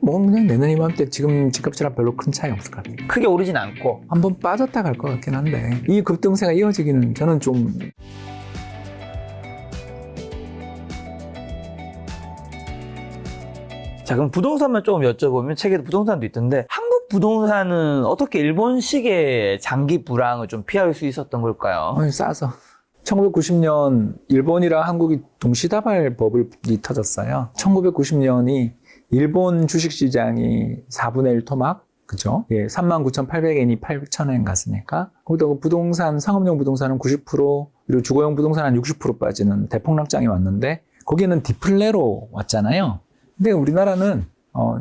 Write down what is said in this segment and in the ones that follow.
뭐 그냥 내년 이맘때 지금 집값이랑 별로 큰 차이 없을 것 같아요. 크게 오르진 않고. 한번 빠졌다 갈 것 같긴 한데 이 급등세가 이어지기는 저는 좀 자, 그럼 부동산만 조금 여쭤보면 책에도 부동산도 있던데 한국 부동산은 어떻게 일본식의 장기 불황을 좀 피할 수 있었던 걸까요? 싸서 1990년 일본이랑 한국이 동시다발법이 터졌어요. 1990년이 일본 주식시장이 4분의 1 토막, 그죠? 예, 39,800엔이 8,000엔 갔으니까. 거기다가 부동산, 상업용 부동산은 90%, 그리고 주거용 부동산은 60% 빠지는 대폭락장이 왔는데, 거기는 디플레로 왔잖아요. 근데 우리나라는,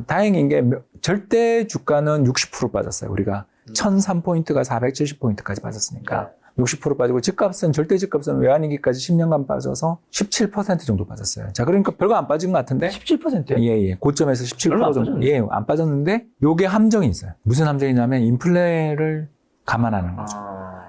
다행인 게, 절대 주가는 60% 빠졌어요. 우리가 1003포인트가 470포인트까지 빠졌으니까. 60% 빠지고 집값은 절대 집값은 외환위기까지 10년간 빠져서 17% 정도 빠졌어요. 자, 그러니까 별거 안 빠진 것 같은데 17%요? 예. 고점에서 17% 정도. 빠졌네. 예, 안 빠졌는데 요게 함정이 있어요. 무슨 함정이냐면 인플레를 감안하는 거죠.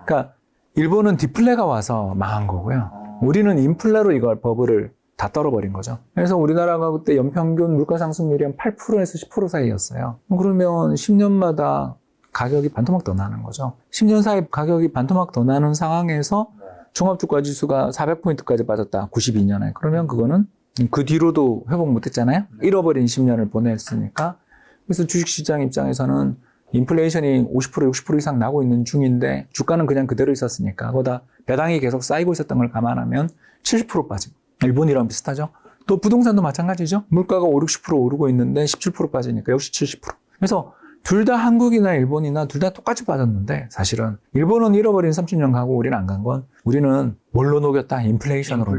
그러니까 일본은 디플레가 와서 망한 거고요. 우리는 인플레로 이걸 버블을 다 떨어버린 거죠. 그래서 우리나라가 그때 연평균 물가 상승률이 한 8%에서 10% 사이였어요. 그러면 10년마다 가격이 반토막 더 나는 거죠. 10년 사이 가격이 반토막 더 나는 상황에서 종합주가지수가 400포인트까지 빠졌다. 92년에. 그러면 그거는 그 뒤로도 회복 못했잖아요. 잃어버린 10년을 보냈으니까. 그래서 주식시장 입장에서는 인플레이션이 50% 60% 이상 나고 있는 중인데 주가는 그냥 그대로 있었으니까 거기다 배당이 계속 쌓이고 있었던 걸 감안하면 70% 빠지고 일본이랑 비슷하죠. 또 부동산도 마찬가지죠. 물가가 5, 60% 오르고 있는데 17% 빠지니까 역시 70%. 그래서 둘 다 한국이나 일본이나 둘 다 똑같이 빠졌는데 사실은 일본은 잃어버린 30년 가고 우리는 안 간 건 우리는 뭘로 녹였다? 인플레이션으로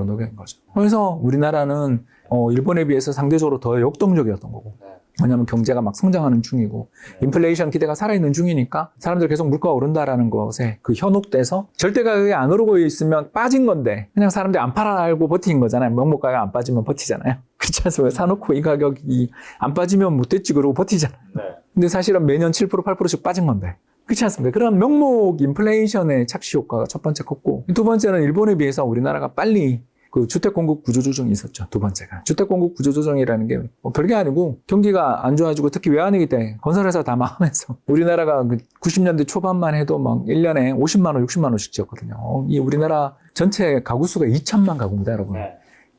녹인 거죠. 그래서 우리나라는 일본에 비해서 상대적으로 더 역동적이었던 거고 왜냐하면 경제가 막 성장하는 중이고 인플레이션 기대가 살아있는 중이니까 사람들 계속 물가가 오른다라는 것에 그 현혹돼서 절대 가격이 안 오르고 있으면 빠진 건데 그냥 사람들이 안 팔아알고 버틴 거잖아요. 명목 가격 안 빠지면 버티잖아요. 그렇지 않습니까? 사놓고 이 가격이 안 빠지면 못됐지 그러고 버티잖아요. 근데 사실은 매년 7% 8%씩 빠진 건데 그렇지 않습니까? 그런 명목 인플레이션의 착시 효과가 첫 번째 컸고 두 번째는 일본에 비해서 우리나라가 빨리 그 주택 공급 구조 조정이 있었죠. 두 번째가. 주택 공급 구조 조정이라는 게 별게 아니고 경기가 안 좋아지고 특히 외환위기 때 건설회사 다 망하면서 우리나라가 그 90년대 초반만 해도 막 1년에 50만 원, 60만 원씩 지었거든요. 이 우리나라 전체 가구 수가 2천만 가구입니다, 여러분.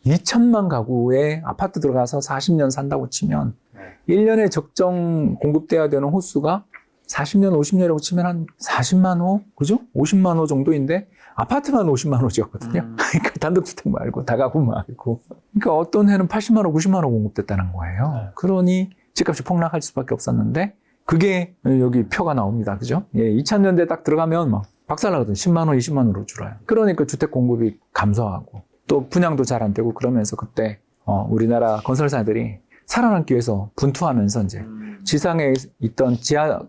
2천만 가구에 아파트 들어가서 40년 산다고 치면 1년에 적정 공급돼야 되는 호수가 40년, 50년이라고 치면 한 40만 호? 그죠? 50만 호 정도인데 아파트만 50만 호지였거든요. 그러니까 단독주택 말고 다가구 말고. 그러니까 어떤 해는 80만 호, 90만 호 공급됐다는 거예요. 그러니 집값이 폭락할 수밖에 없었는데 그게 여기 표가 나옵니다. 그죠? 예, 2000년대 딱 들어가면 막 박살나거든요. 10만 호, 20만 호로 줄어요. 그러니까 주택 공급이 감소하고 또 분양도 잘 안 되고 그러면서 그때 우리나라 건설사들이 살아남기 위해서 분투하면서 이제 지상에 있던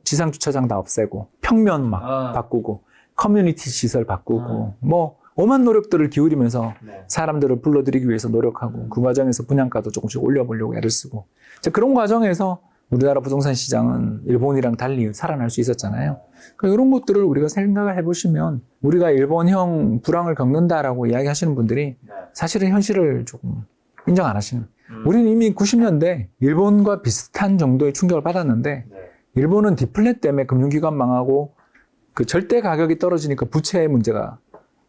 지상 주차장 다 없애고 평면 막 바꾸고 커뮤니티 시설 바꾸고 뭐 오만 노력들을 기울이면서 사람들을 불러들이기 위해서 노력하고 그 과정에서 분양가도 조금씩 올려보려고 애를 쓰고 그런 과정에서 우리나라 부동산 시장은 일본이랑 달리 살아날 수 있었잖아요. 그러니까 이런 것들을 우리가 생각을 해보시면 우리가 일본형 불황을 겪는다라고 이야기하시는 분들이 사실은 현실을 조금 인정 안 하시는. 우리는 이미 90년대 일본과 비슷한 정도의 충격을 받았는데 일본은 디플레 때문에 금융기관 망하고 그 절대 가격이 떨어지니까 부채의 문제가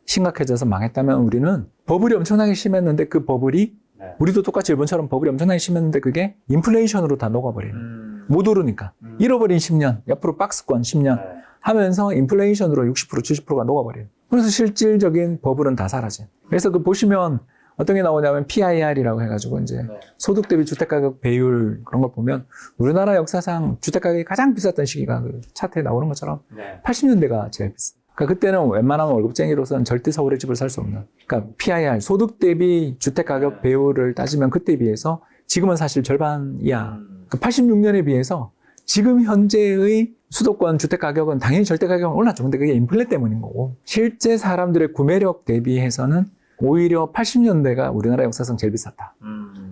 심각해져서 망했다면 우리는 버블이 엄청나게 심했는데 그 버블이 우리도 똑같이 일본처럼 버블이 엄청나게 심했는데 그게 인플레이션으로 다 녹아버리는. 못 오르니까. 잃어버린 10년, 옆으로 박스권 10년 하면서 인플레이션으로 60% 70%가 녹아버리는. 그래서 실질적인 버블은 다 사라진. 그래서 그 보시면 어떤 게 나오냐면 PIR이라고 해가지고 이제 소득 대비 주택가격 배율 그런 걸 보면 우리나라 역사상 주택가격이 가장 비쌌던 시기가 그 차트에 나오는 것처럼 80년대가 제일 비쌌어요. 그러니까 그때는 웬만하면 월급쟁이로서는 절대 서울에 집을 살 수 없는. 그러니까 PIR, 소득 대비 주택가격 배율을 따지면 그때에 비해서 지금은 사실 절반 이하. 그 86년에 비해서 지금 현재의 수도권 주택가격은 당연히 절대가격은 올랐죠. 근데 그게 인플레 때문인 거고. 실제 사람들의 구매력 대비해서는 오히려 80년대가 우리나라 역사상 제일 비쌌다.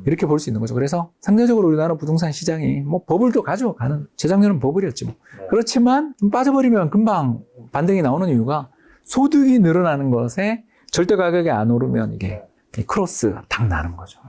이렇게 볼 수 있는 거죠. 그래서 상대적으로 우리나라 부동산 시장이 뭐 버블도 가져가는 재작년은 버블이었지 뭐. 그렇지만 좀 빠져버리면 금방 반등이 나오는 이유가 소득이 늘어나는 것에 절대 가격이 안 오르면 이게 크로스 딱 나는 거죠.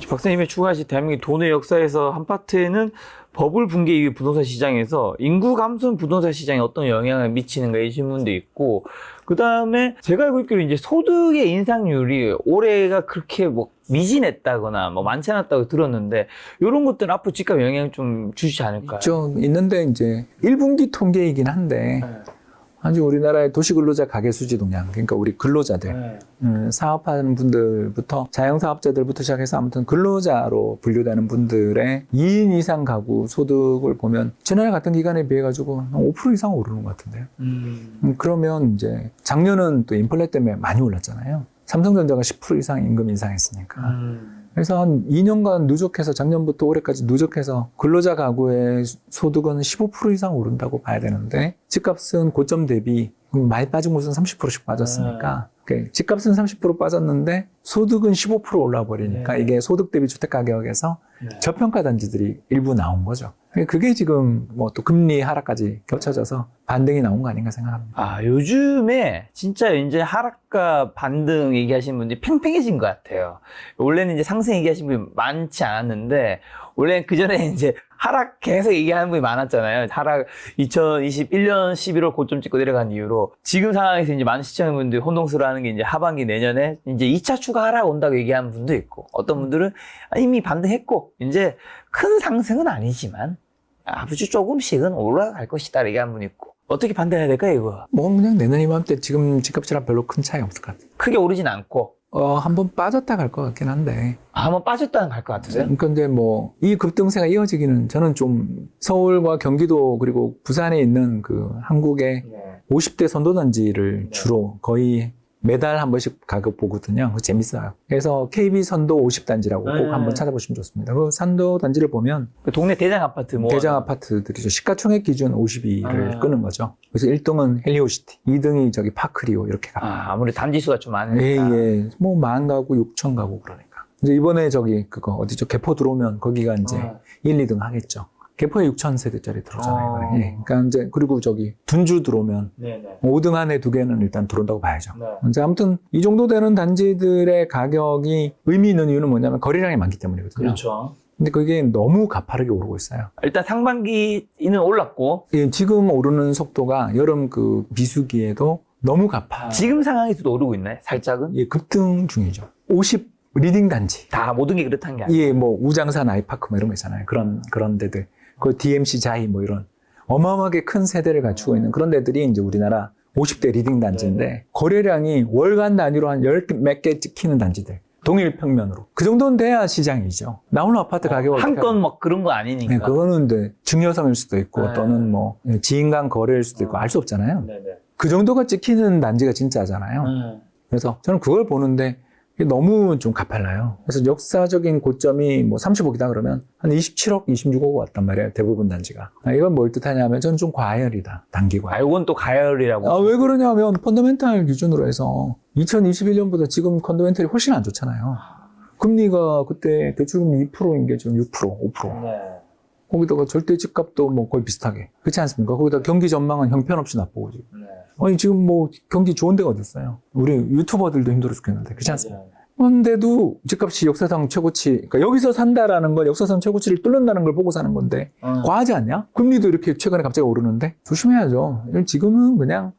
박사님의 추가하신 대한민국 돈의 역사에서 한 파트에는 버블 붕괴 이후 부동산 시장에서 인구 감소는 부동산 시장에 어떤 영향을 미치는가 이 질문도 있고, 그 다음에 제가 알고 있기로 이제 소득의 인상률이 올해가 그렇게 뭐 미진했다거나 뭐 많지 않았다고 들었는데, 이런 것들은 앞으로 집값 영향 좀 주지 않을까요? 좀 있는데 이제 1분기 통계이긴 한데 아주 우리나라의 도시근로자 가계수지 동향, 그러니까 우리 근로자들, 사업하는 분들부터 자영사업자들부터 시작해서 아무튼 근로자로 분류되는 분들의 2인 이상 가구 소득을 보면 지난해 같은 기간에 비해 가지고 한 5% 이상 오르는 것 같은데요. 그러면 이제 작년은 또 인플레 때문에 많이 올랐잖아요. 삼성전자가 10% 이상 임금 인상했으니까. 그래서 한 2년간 누적해서 작년부터 올해까지 누적해서 근로자 가구의 소득은 15% 이상 오른다고 봐야 되는데, 집값은 고점 대비 많이 빠진 곳은 30%씩 빠졌으니까 집값은 30% 빠졌는데 소득은 15% 올라 버리니까 이게 소득 대비 주택 가격에서 저평가 단지들이 일부 나온 거죠. 그게 지금 뭐 또 금리 하락까지 겹쳐져서 반등이 나온 거 아닌가 생각합니다. 아, 요즘에 진짜 이제 하락과 반등 얘기하시는 분들이 팽팽해진 것 같아요. 원래는 이제 상승 얘기하시는 분이 많지 않았는데, 원래 그 전에 이제 하락 계속 얘기하는 분이 많았잖아요. 하락 2021년 11월 고점 찍고 내려간 이후로 지금 상황에서 이제 많은 시청자분들이 혼동스러워하는 게 이제 하반기 내년에 이제 2차 추가 하락 온다고 얘기하는 분도 있고, 어떤 분들은 이미 반등했고 이제 큰 상승은 아니지만 아주 조금씩은 올라갈 것이다 얘기하는 분이 있고, 어떻게 판단해야 될까요, 이거? 뭐 그냥 내년 이맘때 지금 집값이랑 별로 큰 차이 없을 것 같아요. 크게 오르진 않고 한번 빠졌다 갈 것 같긴 한데. 한번 빠졌다는 갈 것 같으세요? 근데 뭐 이 급등세가 이어지기는 저는 좀 서울과 경기도 그리고 부산에 있는 그 한국의 50대 선도단지를 주로 거의 매달 한 번씩 가격 보거든요. 그거 재밌어요. 그래서 KB 선도 50단지라고 꼭 한번 찾아보시면 좋습니다. 그 선도 단지를 보면 그 동네 대장 아파트 뭐 대장 아파트들이죠. 시가총액 기준 52를 끄는 거죠. 그래서 1등은 헬리오시티, 2등이 저기 파크리오 이렇게 갑니다. 아무래도 단지 수가 좀 많으니까. 예. 뭐 10,000가구, 6,000가구 그러니까. 이제 이번에 저기 그거 어디죠? 개포 들어오면 거기가 이제 1, 2등 하겠죠. 개포에 6,000세대짜리 들어오잖아요. 예. 그러니까 이제 그리고 저기 둔주 들어오면 5등 안에 2개는 일단 들어온다고 봐야죠. 이제 아무튼 이 정도 되는 단지들의 가격이 의미 있는 이유는 뭐냐면 거래량이 많기 때문이거든요. 그렇죠. 근데 그게 너무 가파르게 오르고 있어요. 일단 상반기는 올랐고, 예, 지금 오르는 속도가 여름 그 비수기에도 너무 가파. 지금 상황에서도 오르고 있나요? 살짝은? 예, 급등 중이죠. 50 리딩 단지. 다 모든 게 그렇다는 게 아니에요. 예, 뭐 우장산 아이파크 뭐 이런 거 있잖아요. 그런 데들. 그 DMC 자이 뭐 이런 어마어마하게 큰 세대를 갖추고 있는 그런 데들이 이제 우리나라 50대 리딩 단지인데, 거래량이 월간 단위로 한 10몇 개 찍히는 단지들. 동일 평면으로. 그 정도는 돼야 시장이죠. 나오는 아파트 가격을. 한 건 막 그런 거 아니니까. 네, 그거는 이제 증여성일 수도 있고 또는 뭐 지인 간 거래일 수도 있고 알 수 없잖아요. 그 정도가 찍히는 단지가 진짜잖아요. 그래서 저는 그걸 보는데 이게 너무 좀 가팔라요. 그래서 역사적인 고점이 뭐 35기다 그러면 한 27억, 26억 왔단 말이에요. 대부분 단지가. 이건 뭘 뜻하냐면 저는 좀 과열이다. 단기 과열. 이건 또 가열이라고. 왜 그러냐면 펀더멘탈 기준으로 해서 2021년보다 지금 펀더멘탈이 훨씬 안 좋잖아요. 금리가 그때 대출금리 2%인 게 지금 6%, 5%. 거기다가 절대 집값도 뭐 거의 비슷하게. 그렇지 않습니까? 거기다 경기 전망은 형편없이 나쁘고 지금. 아니 지금 뭐 경기 좋은 데가 어디 있어요? 우리 유튜버들도 힘들어 죽겠는데. 그렇지 않습니까? 그런데도 집값이 역사상 최고치, 그러니까 여기서 산다라는 건 역사상 최고치를 뚫는다는 걸 보고 사는 건데 과하지 않냐? 금리도 이렇게 최근에 갑자기 오르는데 조심해야죠. 지금은 그냥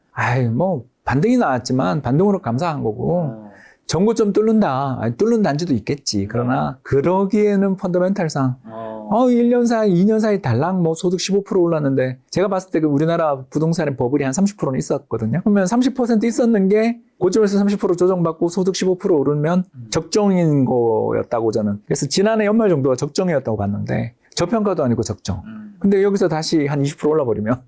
뭐 반등이 나왔지만 반등으로 감사한 거고 전고점 뚫는다. 뚫는 단지도 있겠지. 그러나 그러기에는 펀더멘탈상 1년 사이, 2년 사이 달랑 뭐 소득 15% 올랐는데, 제가 봤을 때 그 우리나라 부동산의 버블이 한 30%는 있었거든요. 그러면 30% 있었는 게 고점에서 30% 조정받고 소득 15% 오르면 적정인 거였다고 저는. 그래서 지난해 연말 정도가 적정이었다고 봤는데, 저평가도 아니고 적정. 근데 여기서 다시 한 20% 올라버리면.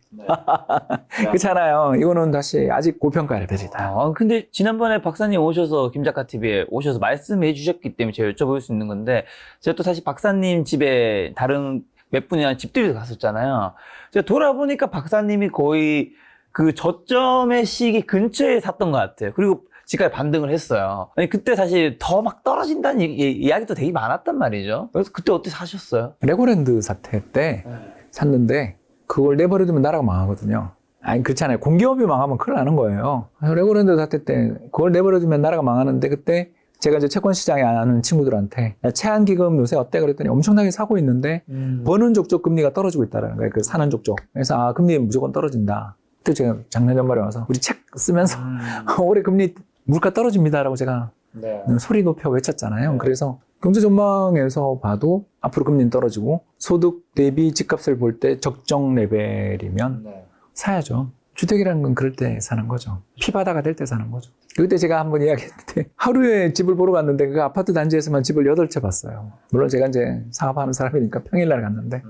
그렇잖아요. 이거는 다시 아직 고평가 레벨이다. 근데 지난번에 박사님 오셔서, 김작가TV에 오셔서 말씀해 주셨기 때문에 제가 여쭤볼 수 있는 건데, 제가 또 사실 박사님 집에 다른 몇 분이랑 집들이도 갔었잖아요. 제가 돌아보니까 박사님이 거의 그 저점의 시기 근처에 샀던 것 같아요. 그리고 집값이 반등을 했어요. 아니, 그때 사실 더 막 떨어진다는 이야기도 되게 많았단 말이죠. 그래서 그때 어떻게 사셨어요? 레고랜드 사태 때 샀는데, 그걸 내버려두면 나라가 망하거든요. 아니, 그렇잖아요. 공기업이 망하면 큰일 나는 거예요. 그래서 레고랜드 사태 때 그걸 내버려두면 나라가 망하는데, 그때 제가 이제 채권 시장에 아는 친구들한테 야, 채안기금 요새 어때? 그랬더니 엄청나게 사고 있는데 버는 족족 금리가 떨어지고 있다라는 거예요. 그 사는 족족. 그래서 아 금리 무조건 떨어진다. 그때 제가 작년 연말에 와서 우리 책 쓰면서 올해 금리 물가 떨어집니다라고 제가 네. 소리 높여 외쳤잖아요. 네. 그래서 경제 전망에서 봐도 앞으로 금리는 떨어지고 소득 대비 집값을 볼 때 적정 레벨이면 네. 사야죠. 주택이라는 건 그럴 때 사는 거죠. 피바다가 될 때 사는 거죠. 그때 제가 한번 이야기했는데 하루에 집을 보러 갔는데 그 아파트 단지에서만 집을 8채 봤어요. 물론 제가 이제 사업하는 사람이니까 평일날 갔는데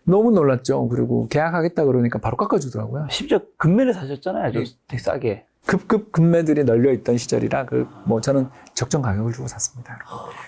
너무 놀랐죠. 그리고 계약하겠다 그러니까 바로 깎아주더라고요. 심지어 금매를 사셨잖아요. 되게 싸게. 급급 금매들이 널려있던 시절이라 저는 적정 가격을 주고 샀습니다.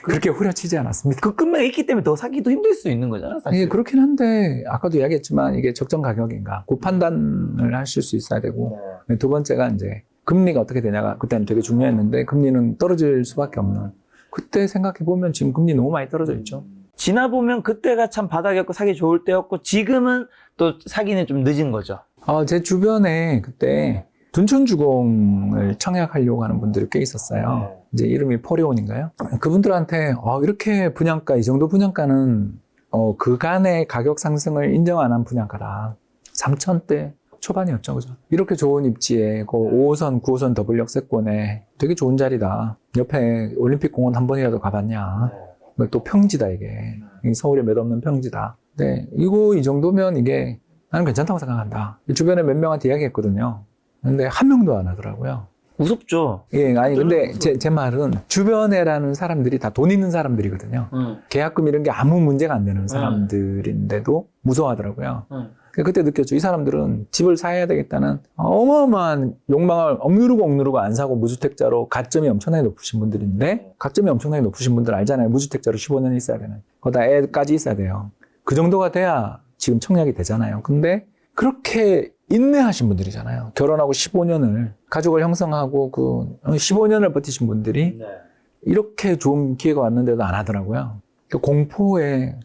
그렇게 후려치지 않았습니다. 그 금매가 있기 때문에 더 사기도 힘들 수 있는 거잖아요. 사실. 예, 그렇긴 한데 아까도 이야기했지만 이게 적정 가격인가 그 판단을 하실 수 있어야 되고 두 번째가 이제 금리가 어떻게 되냐가 그때는 되게 중요했는데 금리는 떨어질 수밖에 없는 그때 생각해보면 지금 금리 너무 많이 떨어져 있죠. 지나보면 그때가 참 바닥이었고 사기 좋을 때였고 지금은 또 사기는 좀 늦은 거죠. 제 주변에 그때 둔촌주공을 청약하려고 하는 분들이 꽤 있었어요. 이제 이름이 포리온인가요? 그분들한테 이렇게 분양가 이 정도 분양가는 그간의 가격 상승을 인정 안 한 분양가다. 3천대 초반이었죠, 그죠? 이렇게 좋은 입지에 그 5호선, 9호선 더블 역세권에 되게 좋은 자리다. 옆에 올림픽 공원 한 번이라도 가봤냐? 또 평지다 이게. 서울에 몇 없는 평지다. 네, 이 정도면 이게 나는 괜찮다고 생각한다. 주변에 몇 명한테 이야기했거든요. 근데 한 명도 안 하더라고요. 무섭죠. 예, 아니 근데 제 말은 주변에라는 사람들이 다 돈 있는 사람들이거든요. 계약금 이런 게 아무 문제가 안 되는 사람들인데도 무서워하더라고요. 그때 느꼈죠. 이 사람들은 집을 사야 되겠다는 어마어마한 욕망을 억누르고 안 사고 무주택자로 가점이 엄청나게 높으신 분들인데 가점이 엄청나게 높으신 분들 알잖아요. 무주택자로 15년 있어야 되는. 거기다 애까지 있어야 돼요. 그 정도가 돼야 지금 청약이 되잖아요. 근데 그렇게 인내하신 분들이잖아요. 결혼하고 15년을 가족을 형성하고 15년을 버티신 분들이 이렇게 좋은 기회가 왔는데도 안 하더라고요. 공포에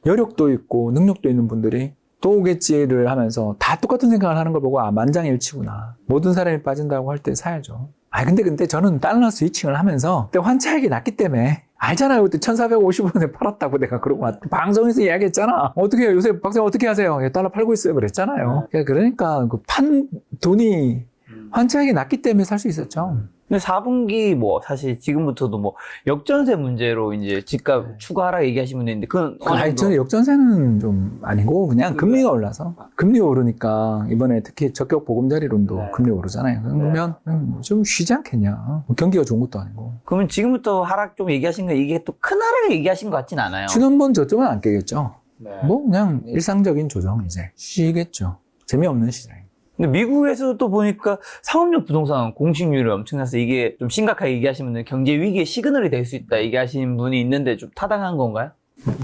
여력도 있고 능력도 있는 분들이 또 오겠지를 하면서 다 똑같은 생각을 하는 걸 보고 만장일치구나. 모든 사람이 빠진다고 할 때 사야죠. 근데 저는 달러 스위칭을 하면서 그때 환차익이 낮기 때문에 알잖아요. 그때 1,450원에 팔았다고 내가 그러고 방송에서 이야기했잖아. 어떻게 해요? 요새 박사님 어떻게 하세요? 달러 팔고 있어요. 그랬잖아요. 그러니까 판 돈이 환차익이 낮기 때문에 살 수 있었죠. 근데 4분기 사실 지금부터도 역전세 문제로 이제 집값 추가하라 얘기하시는 분이 있는데 그건 저는 역전세는 좀 아니고 그냥 금리가 올라서 금리 오르니까 이번에 특히 적격 보금자리론도 금리 오르잖아요. 그러면 좀 쉬지 않겠냐. 경기가 좋은 것도 아니고. 그러면 지금부터 하락 좀 얘기하신 거 이게 또 큰 하락을 얘기하신 것 같진 않아요. 지난번 저점은 안 깨겠죠. 그냥 일상적인 조정 이제 쉬겠죠. 재미없는 시장. 근데 미국에서도 보니까 상업용 부동산 공식률이 엄청나서 이게 좀 심각하게 얘기하시는 분들 경제 위기의 시그널이 될 수 있다 얘기하시는 분이 있는데 좀 타당한 건가요?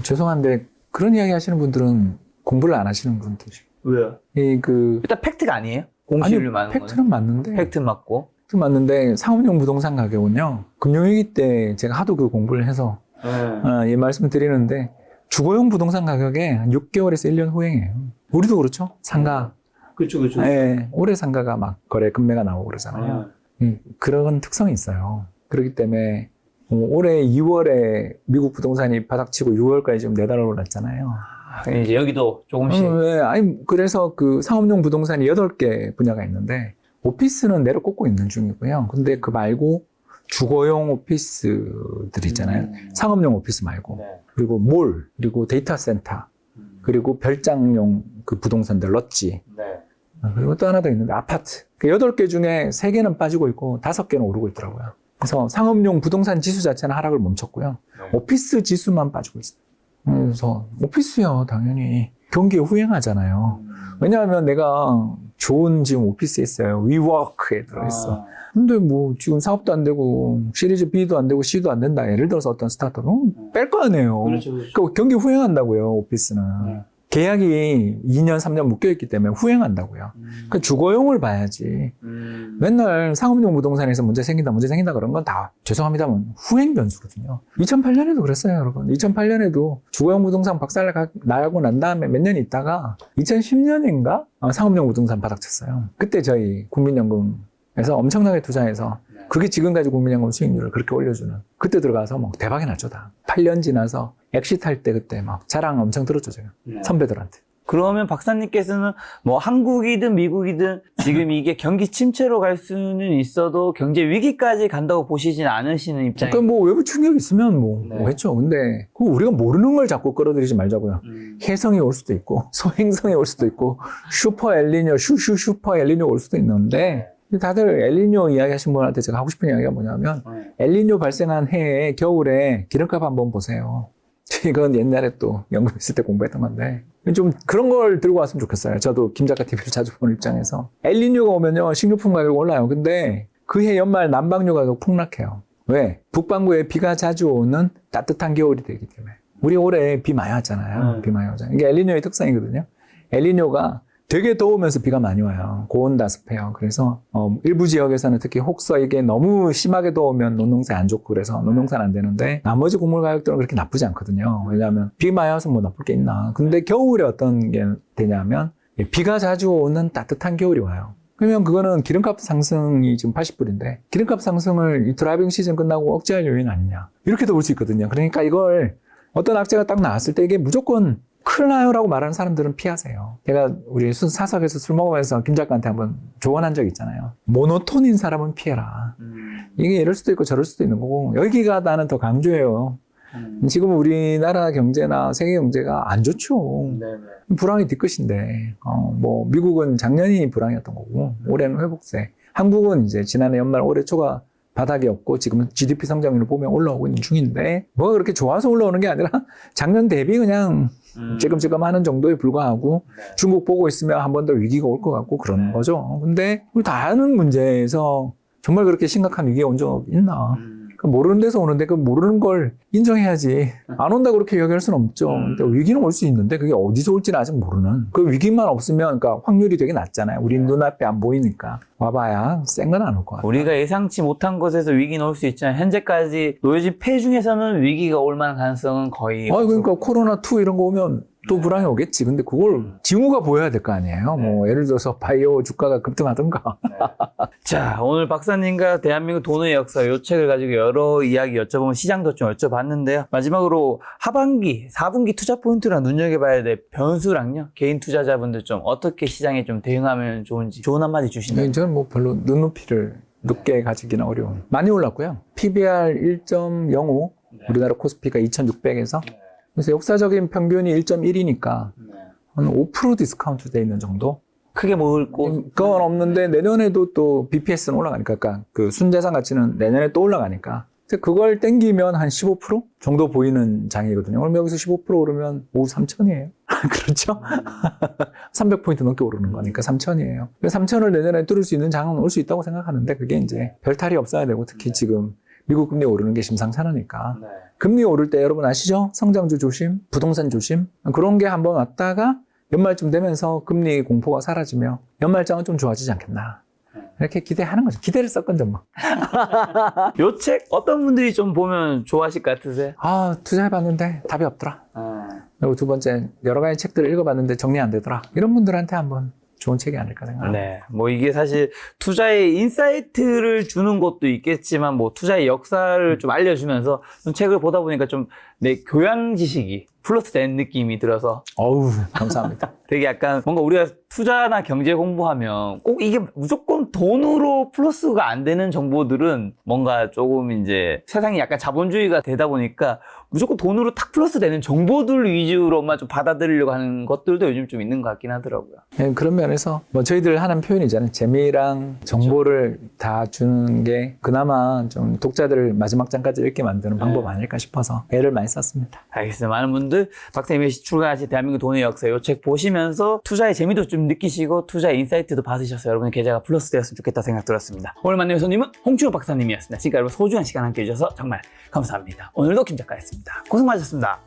죄송한데 그런 이야기 하시는 분들은 공부를 안 하시는 분들이죠. 왜요? 일단 팩트가 아니에요? 공식률 많은 거는? 팩트는 맞는데. 팩트 맞고. 맞는데 상업용 부동산 가격은요. 금융위기 때 제가 하도 공부를 해서 이 말씀을 드리는데 주거용 부동산 가격에 한 6개월에서 1년 후행해요. 우리도 그렇죠. 상가. 그렇죠. 네, 올해 상가가 막 거래 금매가 나오고 그러잖아요. 그런 특성이 있어요. 그렇기 때문에 올해 2월에 미국 부동산이 바닥치고 6월까지 좀 4달 올랐잖아요. 이제 여기도 조금씩. 그래서 상업용 부동산이 8개 분야가 있는데 오피스는 내려꽂고 있는 중이고요. 근데 그 말고 주거용 오피스들 있잖아요. 상업용 오피스 말고. 그리고 몰, 그리고 데이터 센터, 그리고 별장용 부동산들, 럿지. 그리고 또 하나 더 있는데 아파트. 8개 중에 3개는 빠지고 있고 5개는 오르고 있더라고요. 그래서 상업용 부동산 지수 자체는 하락을 멈췄고요. 오피스 지수만 빠지고 있어요. 그래서 오피스요, 당연히. 경기에 후행하잖아요. 왜냐하면 내가 좋은 지금 오피스에 있어요. 위워크에 들어있어. 근데 지금 사업도 안 되고 시리즈 B도 안 되고 C도 안 된다. 예를 들어서 어떤 스타트업은 뺄 거 아니에요. 그렇죠. 그러니까 경기 후행한다고요, 오피스는. 계약이 2년, 3년 묶여있기 때문에 후행한다고요. 그 주거용을 봐야지. 맨날 상업용 부동산에서 문제 생긴다 그런 건 다 죄송합니다만 후행 변수거든요. 2008년에도 그랬어요, 여러분. 2008년에도 주거용 부동산 박살 나고 난 다음에 몇 년 있다가 2010년인가 상업용 부동산 바닥쳤어요. 그때 저희 국민연금에서 엄청나게 투자해서 그게 지금까지 국민연금 수익률을 그렇게 올려주는. 그때 들어가서 뭐 대박이 났죠, 다. 8년 지나서 엑시트할 때 그때 막 자랑 엄청 들었죠, 제가. 선배들한테. 그러면 박사님께서는 뭐 한국이든 미국이든 지금 이게 경기 침체로 갈 수는 있어도 경제 위기까지 간다고 보시진 않으시는 입장이에요. 그러니까 뭐 외부 충격이 있으면 뭐 네. 했죠. 근데 그거 우리가 모르는 걸 자꾸 끌어들이지 말자고요. 혜성이 올 수도 있고 소행성이 올 수도 있고 슈퍼 엘니뇨 슈퍼 엘니뇨 올 수도 있는데 다들 엘니뇨 이야기 하신 분한테 제가 하고 싶은 이야기가 뭐냐면 엘니뇨 발생한 해에 겨울에 기름값 한번 보세요. 이건 옛날에 또 연금 있을 때 공부했던 건데 좀 그런 걸 들고 왔으면 좋겠어요. 저도 김 작가 TV를 자주 보는 입장에서 엘니뇨가 오면요 식료품 가격이 올라요. 근데 그해 연말 난방료 가격 폭락해요. 왜? 북반구에 비가 자주 오는 따뜻한 겨울이 되기 때문에. 우리 올해 비 많이 왔잖아요. 비 많이 오잖아요. 이게 엘니뇨의 특성이거든요. 엘니뇨가 되게 더우면서 비가 많이 와요. 고온다습해요. 그래서 일부 지역에서는 특히 혹서 이게 너무 심하게 더우면 논농사에 안 좋고 그래서 논농사는 안 되는데 나머지 곡물 가격들은 그렇게 나쁘지 않거든요. 왜냐하면 비 많이 와서 뭐 나쁠 게 있나. 근데 겨울에 어떤 게 되냐면 비가 자주 오는 따뜻한 겨울이 와요. 그러면 그거는 기름값 상승이 지금 80불인데 기름값 상승을 이 드라이빙 시즌 끝나고 억제할 요인 아니냐. 이렇게도 볼 수 있거든요. 그러니까 이걸 어떤 악재가 딱 나왔을 때 이게 무조건 큰일 나요라고 말하는 사람들은 피하세요. 제가 우리 사석에서 술 먹으면서 김 작가한테 한번 조언한 적 있잖아요. 모노톤인 사람은 피해라. 이게 이럴 수도 있고 저럴 수도 있는 거고 여기가 나는 더 강조해요. 지금 우리나라 경제나 세계 경제가 안 좋죠. 불황이 뒤끝인데 뭐 미국은 작년이 불황이었던 거고 올해는 회복세. 한국은 이제 지난해 연말 올해 초가 바닥이었고 지금은 GDP 성장률을 보면 올라오고 있는 중인데 뭐가 그렇게 좋아서 올라오는 게 아니라 작년 대비 그냥 찌끔찌끔 하는 정도에 불과하고 중국 보고 있으면 한 번 더 위기가 올 것 같고 그런 거죠. 근데 우리 다 아는 문제에서 정말 그렇게 심각한 위기가 온 적 있나? 모르는 데서 오는데 그 모르는 걸 인정해야지. 안 온다고 그렇게 이야기할 수는 없죠. 근데 위기는 올 수 있는데 그게 어디서 올지는 아직 모르는. 그 위기만 없으면 그러니까 확률이 되게 낮잖아요. 우리 눈앞에 안 보이니까. 와봐야 센 건 안 올 거야. 우리가 예상치 못한 것에서 위기는 올 수 있지만 현재까지 놓여진 폐 중에서는 위기가 올 만한 가능성은 거의 그러니까 코로나2 이런 거 오면 또 불황이 오겠지. 근데 그걸 징후가 보여야 될 거 아니에요. 뭐 예를 들어서 바이오 주가가 급등하던가. 자, 오늘 박사님과 대한민국 돈의 역사 이 책을 가지고 여러 이야기 여쭤보면 시장도 좀 여쭤봤는데요. 마지막으로 하반기, 4분기 투자 포인트랑 눈여겨봐야 될 변수랑요. 개인 투자자분들 좀 어떻게 시장에 좀 대응하면 좋은지 좋은 한마디 주신다면. 저는 뭐 별로 눈높이를 높게 가지기는 어려운. 많이 올랐고요. PBR 1.05, 우리나라 코스피가 2,600에서 그래서 역사적인 평균이 1.1이니까 한 5% 디스카운트 돼 있는 정도? 크게 먹을 곳? 그건 없는데 내년에도 또 BPS는 올라가니까 그러니까 그 순자산 가치는 내년에 또 올라가니까 그걸 땡기면 한 15% 정도 보이는 장이거든요. 그럼 여기서 15% 오르면 오후 3천이에요. 그렇죠? 300포인트 넘게 오르는 거니까 3천이에요. 3천을 내년에 뚫을 수 있는 장은 올 수 있다고 생각하는데 그게 이제 별 탈이 없어야 되고 특히 지금 미국 금리 오르는 게 심상찮으니까. 금리 오를 때 여러분 아시죠? 성장주 조심, 부동산 조심. 그런 게 한번 왔다가 연말쯤 되면서 금리 공포가 사라지며 연말장은 좀 좋아지지 않겠나. 이렇게 기대하는 거죠. 기대를 섞은 뭐. 요 책 어떤 분들이 좀 보면 좋아하실 것 같으세요? 투자해봤는데 답이 없더라. 그리고 두 번째, 여러 가지 책들을 읽어봤는데 정리 안 되더라. 이런 분들한테 한번 좋은 책이 아닐까 생각합니다. 네. 뭐 이게 사실 투자의 인사이트를 주는 것도 있겠지만 뭐 투자의 역사를 좀 알려주면서 좀 책을 보다 보니까 좀 내 교양 지식이 플러스 된 느낌이 들어서 어우, 감사합니다. 되게 약간 뭔가 우리가 투자나 경제 공부하면 꼭 이게 무조건 돈으로 플러스가 안 되는 정보들은 뭔가 조금 이제 세상이 약간 자본주의가 되다 보니까 무조건 돈으로 탁 플러스 되는 정보들 위주로만 좀 받아들이려고 하는 것들도 요즘 좀 있는 것 같긴 하더라고요. 네, 그런 면에서 뭐 저희들 하는 표현이잖아요. 재미랑 정보를 다 주는 게 그나마 좀 독자들을 마지막 장까지 읽게 만드는 방법 아닐까 싶어서 애를 많이 썼습니다. 알겠습니다. 많은 분들 박사님이 출간하신 대한민국 돈의 역사 이 책 보시면서 투자의 재미도 좀 느끼시고 투자의 인사이트도 받으셔서 여러분의 계좌가 플러스 되었으면 좋겠다 생각 들었습니다. 오늘 만난 손님은 홍춘호 박사님이었습니다. 지금까지 여러분 소중한 시간 함께 해주셔서 정말 감사합니다. 오늘도 김 작가였습니다. 고생 많으셨습니다.